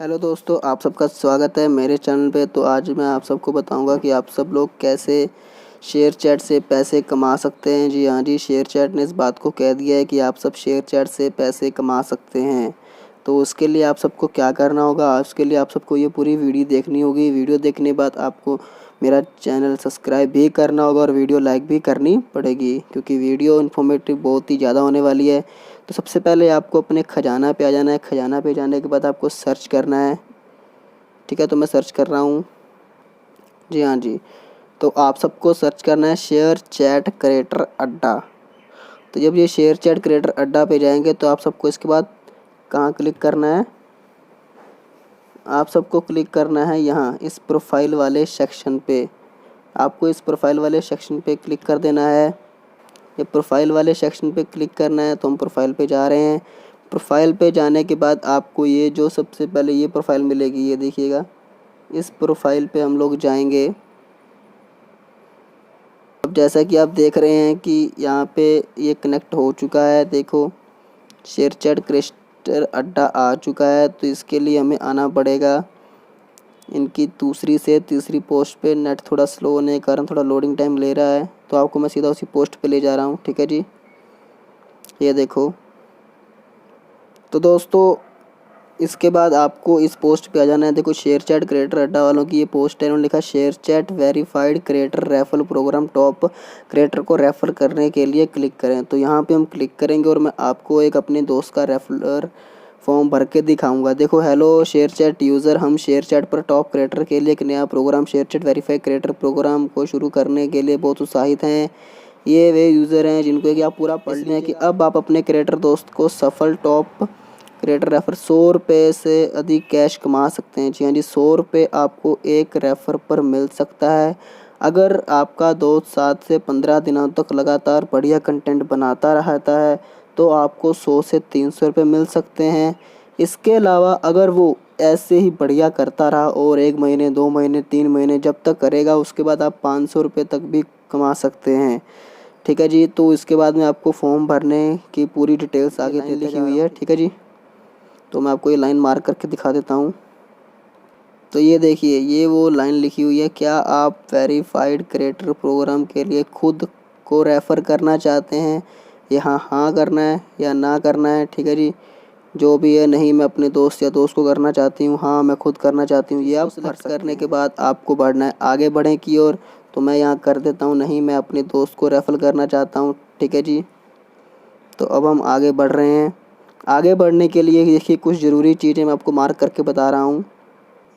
Hello दोस्तों, आप सबका स्वागत है मेरे चैनल पे। तो आज मैं आप सबको बताऊंगा कि आप सब लोग कैसे शेयर चैट से पैसे कमा सकते हैं। जी हाँ जी, शेयर चैट ने इस बात को कह दिया है कि आप सब शेयर चैट से पैसे कमा सकते हैं। तो उसके लिए आप सबको क्या करना होगा, उसके लिए आप सबको ये पूरी वीडियो देखनी होगी। वीडियो देखने के बाद आपको मेरा चैनल सब्सक्राइब भी करना होगा और वीडियो लाइक भी करनी पड़ेगी, क्योंकि वीडियो इन्फॉर्मेटिव बहुत ही ज़्यादा होने वाली है। तो सबसे पहले आपको अपने खजाना पे आ जाना है। खजाना पे जाने के बाद आपको सर्च करना है। ठीक है, तो मैं सर्च कर रहा हूँ। जी हाँ जी, तो आप सबको सर्च करना है शेयर चैट क्रिएटर अड्डा। तो जब ये शेयर चैट क्रिएटर अड्डा पे जाएंगे तो आप सबको इसके बाद कहाँ क्लिक करना है, आप सबको क्लिक करना है यहाँ इस प्रोफाइल वाले सेक्शन पे। आपको इस प्रोफाइल वाले सेक्शन पे क्लिक कर देना है। ये प्रोफाइल वाले सेक्शन पे क्लिक करना है। तो हम प्रोफाइल पे जा रहे हैं। प्रोफाइल पे जाने के बाद आपको ये जो सबसे पहले ये प्रोफाइल मिलेगी, ये देखिएगा। इस प्रोफाइल पे हम लोग जाएंगे। अब जैसा कि आप देख रहे हैं कि यहाँ पे ये कनेक्ट हो चुका है। देखो, शेयर चैट क्रिएटर अड्डा आ चुका है। तो इसके लिए हमें आना पड़ेगा इनकी दूसरी से तीसरी पोस्ट पे। नेट थोड़ा स्लो होने के कारण थोड़ा लोडिंग टाइम ले रहा है, तो आपको मैं सीधा उसी पोस्ट पे ले जा रहा हूँ। ठीक है जी, ये देखो। तो दोस्तों, इसके बाद आपको इस पोस्ट पे आ जाना है। देखो, शेयर चैट क्रिएटर अड्डा वालों की ये पोस्ट है। उन्होंने लिखा ShareChat verified creator referral programme, top creator को रेफर करने के लिए क्लिक करें। तो यहाँ पे हम क्लिक करेंगे और मैं आपको एक अपने दोस्त का रेफरल फॉर्म भर के दिखाऊंगा। देखो, हेलो शेयर चैट यूज़र, हम शेयर चैट पर टॉप क्रिएटर के लिए एक नया programme ShareChat verified creator programme को शुरू करने के लिए बहुत उत्साहित हैं। ये वे यूज़र हैं जिनको कि आप पूरा पढ़ लें कि अब आप अपने क्रिएटर दोस्त को सफल टॉप क्रिएटर रेफर 100 रुपये से अधिक कैश कमा सकते हैं। जी हाँ जी, 100 रुपये आपको एक रेफर पर मिल सकता है। अगर आपका दोस्त 7 से 15 दिनों तक लगातार बढ़िया कंटेंट बनाता रहता है तो आपको 100 से 300 रुपये मिल सकते हैं। इसके अलावा अगर वो ऐसे ही बढ़िया करता रहा और 1 महीने, 2 महीने, 3 महीने जब तक करेगा, उसके बाद आप 500 रुपये तक भी कमा सकते हैं। ठीक है जी, तो इसके बाद में आपको फॉर्म भरने की पूरी डिटेल्स आगे लिखी हुई है। ठीक है जी, तो मैं आपको ये लाइन मार्क करके दिखा देता हूँ। तो ये देखिए, ये वो लाइन लिखी हुई है, क्या आप वेरीफाइड क्रिएटर प्रोग्राम के लिए खुद को रेफ़र करना चाहते हैं? यहाँ हाँ करना है या ना करना है। ठीक है जी, जो भी है। नहीं, मैं अपने दोस्त या दोस्त को करना चाहती हूँ। हाँ, मैं खुद करना चाहती हूँ। ये आप सेलेक्ट करने के बाद आपको बढ़ना है, आगे बढ़ें की ओर। तो मैं यहाँ कर देता हूँ नहीं, मैं अपने दोस्त को रेफ़र करना चाहता हूँ। ठीक है जी, तो अब हम आगे बढ़ रहे हैं। आगे बढ़ने के लिए देखिए कुछ ज़रूरी चीज़ें मैं आपको मार्क करके बता रहा हूँ।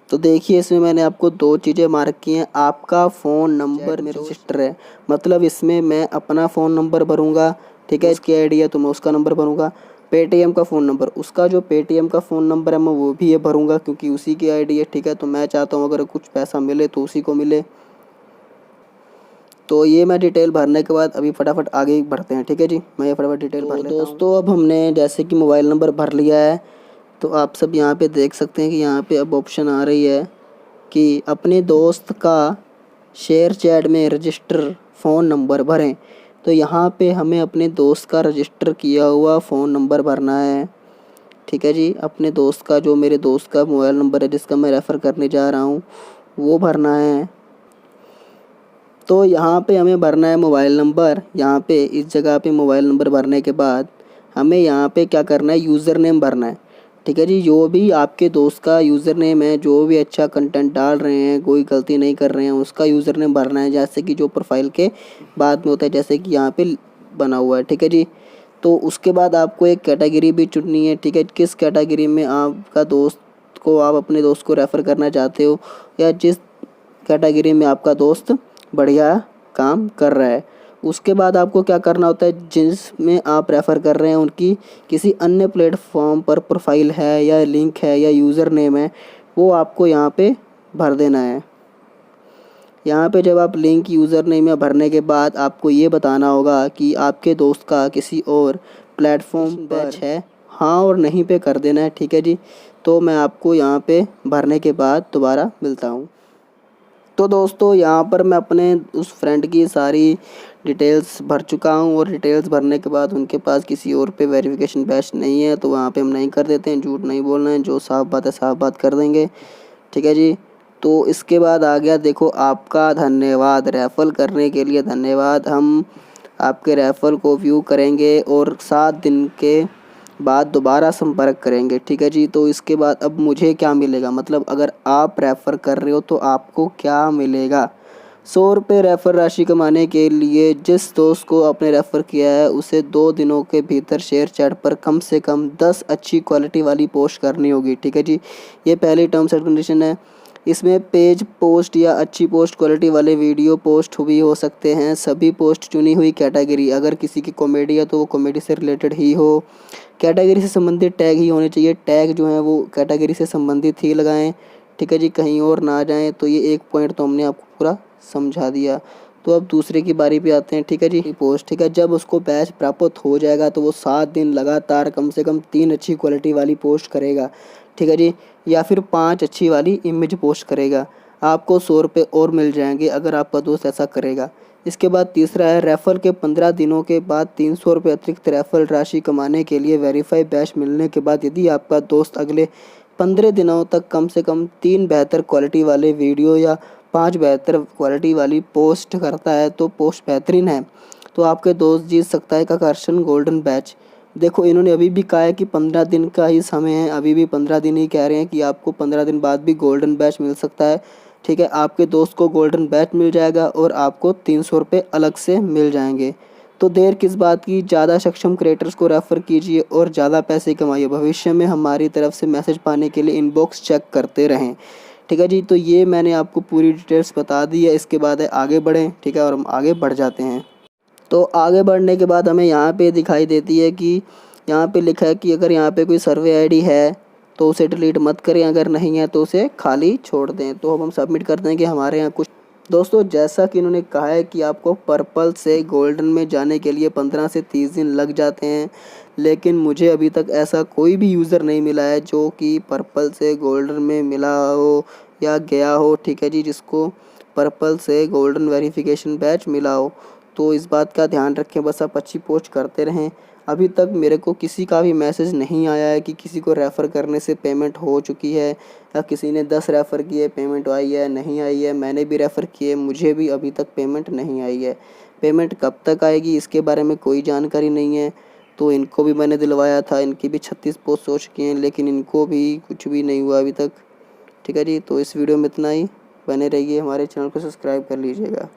तो देखिए, इसमें मैंने आपको 2 चीज़ें मार्क की हैं। आपका फ़ोन नंबर में रजिस्टर है, मतलब इसमें मैं अपना फ़ोन नंबर भरूँगा। ठीक है, इसकी आईडी है तो मैं उसका नंबर भरूँगा। पेटीएम का फ़ोन नंबर, उसका जो पेटीएम का फ़ोन नंबर है मैं वो भी ये भरूँगा, क्योंकि उसी की आईडी है। ठीक है, तो मैं चाहता हूँ अगर कुछ पैसा मिले तो उसी को मिले। तो ये मैं डिटेल भरने के बाद अभी फटाफट आगे बढ़ते हैं। ठीक है जी, मैं ये फटाफट डिटेल भर लेता हूँ। दोस्तों, अब हमने जैसे कि मोबाइल नंबर भर लिया है, तो आप सब यहाँ पे देख सकते हैं कि यहाँ पे अब ऑप्शन आ रही है कि अपने दोस्त का शेयर चैट में रजिस्टर फ़ोन नंबर भरें। तो यहाँ पे हमें अपने दोस्त का रजिस्टर किया हुआ फ़ोन नंबर भरना है। ठीक है जी, अपने दोस्त का, जो मेरे दोस्त का मोबाइल नंबर है जिसका मैं रेफ़र करने जा रहा हूँ, वो भरना है। तो यहाँ पे हमें भरना है मोबाइल नंबर। यहाँ पे इस जगह पे मोबाइल नंबर भरने के बाद हमें यहाँ पे क्या करना है, यूज़र नेम भरना है। ठीक है जी, जो भी आपके दोस्त का यूज़र नेम है, जो भी अच्छा कंटेंट डाल रहे हैं, कोई गलती नहीं कर रहे हैं, उसका यूज़र नेम भरना है, जैसे कि जो प्रोफाइल के बाद में होता है, जैसे कि यहाँ पे बना हुआ है। ठीक है जी, तो उसके बाद आपको एक कैटेगरी भी चुननी है। ठीक है, किस कैटेगरी में आपका दोस्त को, आप अपने दोस्त को रेफ़र करना चाहते हो, या जिस कैटेगरी में आपका दोस्त बढ़िया काम कर रहा है। उसके बाद आपको क्या करना होता है, जिसमें आप रेफ़र कर रहे हैं उनकी किसी अन्य प्लेटफॉर्म पर प्रोफाइल है या लिंक है या यूज़र नेम है, वो आपको यहाँ पे भर देना है। यहाँ पे जब आप लिंक, यूज़र नेम या भरने के बाद आपको ये बताना होगा कि आपके दोस्त का किसी और प्लेटफॉर्म बैच है, हाँ और नहीं पे कर देना है। ठीक है जी, तो मैं आपको यहाँ पे भरने के बाद दोबारा मिलता हूँ। तो दोस्तों, यहाँ पर मैं अपने उस फ्रेंड की सारी डिटेल्स भर चुका हूँ और डिटेल्स भरने के बाद उनके पास किसी और पे वेरिफिकेशन बैच नहीं है, तो वहाँ पे हम नहीं कर देते हैं। झूठ नहीं बोलना है, जो साफ बात है साफ बात कर देंगे, ठीक है जी। तो इसके बाद आ गया देखो आपका धन्यवाद, रेफ़रल करने के लिए धन्यवाद। हम आपके रेफ़रल को व्यू करेंगे और 7 दिन के बाद दोबारा संपर्क करेंगे, ठीक है जी। तो इसके बाद अब मुझे क्या मिलेगा, मतलब अगर आप रेफ़र कर रहे हो तो आपको क्या मिलेगा। 100 रुपये रेफ़र राशि कमाने के लिए जिस दोस्त को आपने रेफ़र किया है उसे 2 दिनों के भीतर शेयर चैट पर कम से कम 10 अच्छी क्वालिटी वाली पोस्ट करनी होगी, ठीक है जी। ये पहली टर्म्स एंड कंडीशन है। इसमें पेज पोस्ट या अच्छी पोस्ट क्वालिटी वाले वीडियो पोस्ट भी हो सकते हैं। सभी पोस्ट चुनी हुई कैटेगरी, अगर किसी की कॉमेडी है तो वो कॉमेडी से रिलेटेड ही हो। कैटेगरी से संबंधित टैग ही होने चाहिए, टैग जो है वो कैटेगरी से संबंधित ही लगाएं, ठीक है जी, कहीं और ना जाएं। तो ये एक पॉइंट तो हमने आपको पूरा समझा दिया। तो अब दूसरे की बारी पे आते हैं, ठीक है जी। पोस्ट, ठीक है, जब उसको बैच प्राप्त हो जाएगा तो वो 7 दिन लगातार कम से कम 3 अच्छी क्वालिटी वाली पोस्ट करेगा, ठीक है जी, या फिर 5 अच्छी वाली इमेज पोस्ट करेगा। आपको 100 रुपये और मिल जाएंगे अगर आपका दोस्त ऐसा करेगा। इसके बाद तीसरा है रेफ़रल के 15 दिनों के बाद 300 रुपये अतिरिक्त रेफ़रल राशि कमाने के लिए वेरीफाई बैच मिलने के बाद यदि आपका दोस्त अगले 15 दिनों तक कम से कम 3 बेहतर क्वालिटी वाले वीडियो या 5 बेहतर क्वालिटी वाली पोस्ट करता है तो पोस्ट बेहतरीन है, तो आपके दोस्त जीत सकता है एक आकर्षण गोल्डन बैच। देखो इन्होंने अभी भी कहा है कि 15 दिन का ही समय है, अभी भी 15 दिन ही कह रहे हैं कि आपको 15 दिन बाद भी गोल्डन बैच मिल सकता है, ठीक है। आपके दोस्त को गोल्डन बैच मिल जाएगा और आपको 300 रुपये अलग से मिल जाएंगे। तो देर किस बात की, ज़्यादा सक्षम क्रिएटर्स को रेफ़र कीजिए और ज़्यादा पैसे कमाइए। भविष्य में हमारी तरफ से मैसेज पाने के लिए इनबॉक्स चेक करते रहें, ठीक है जी। तो ये मैंने आपको पूरी डिटेल्स बता दी है। इसके बाद है आगे बढ़ें, ठीक है, और हम आगे बढ़ जाते हैं। तो आगे बढ़ने के बाद हमें यहाँ पे दिखाई देती है कि यहाँ पे लिखा है कि अगर यहाँ पे कोई सर्वे आईडी है तो उसे डिलीट मत करें, अगर नहीं है तो उसे खाली छोड़ दें। तो अब हम सबमिट करते हैं कि हमारे यहाँ कुछ दोस्तों, जैसा कि इन्होंने कहा है कि आपको पर्पल से गोल्डन में जाने के लिए 15 से 30 दिन लग जाते हैं, लेकिन मुझे अभी तक ऐसा कोई भी यूज़र नहीं मिला है जो कि पर्पल से गोल्डन में मिला हो या गया हो, ठीक है जी, जिसको पर्पल से गोल्डन वेरिफिकेशन बैच मिला हो। तो इस बात का ध्यान रखें, बस आप अच्छी पोस्ट करते रहें। अभी तक मेरे को किसी का भी मैसेज नहीं आया है कि किसी को रेफ़र करने से पेमेंट हो चुकी है या किसी ने 10 रेफ़र किए पेमेंट आई है नहीं आई है। मैंने भी रेफ़र किए, मुझे भी अभी तक पेमेंट नहीं आई है। पेमेंट कब तक आएगी इसके बारे में कोई जानकारी नहीं है। तो इनको भी मैंने दिलवाया था, इनकी भी 36 पोस्ट हो चुकी हैं, लेकिन इनको भी कुछ भी नहीं हुआ अभी तक, ठीक है जी। तो इस वीडियो में इतना ही, बने रहिए, हमारे चैनल को सब्सक्राइब कर लीजिएगा।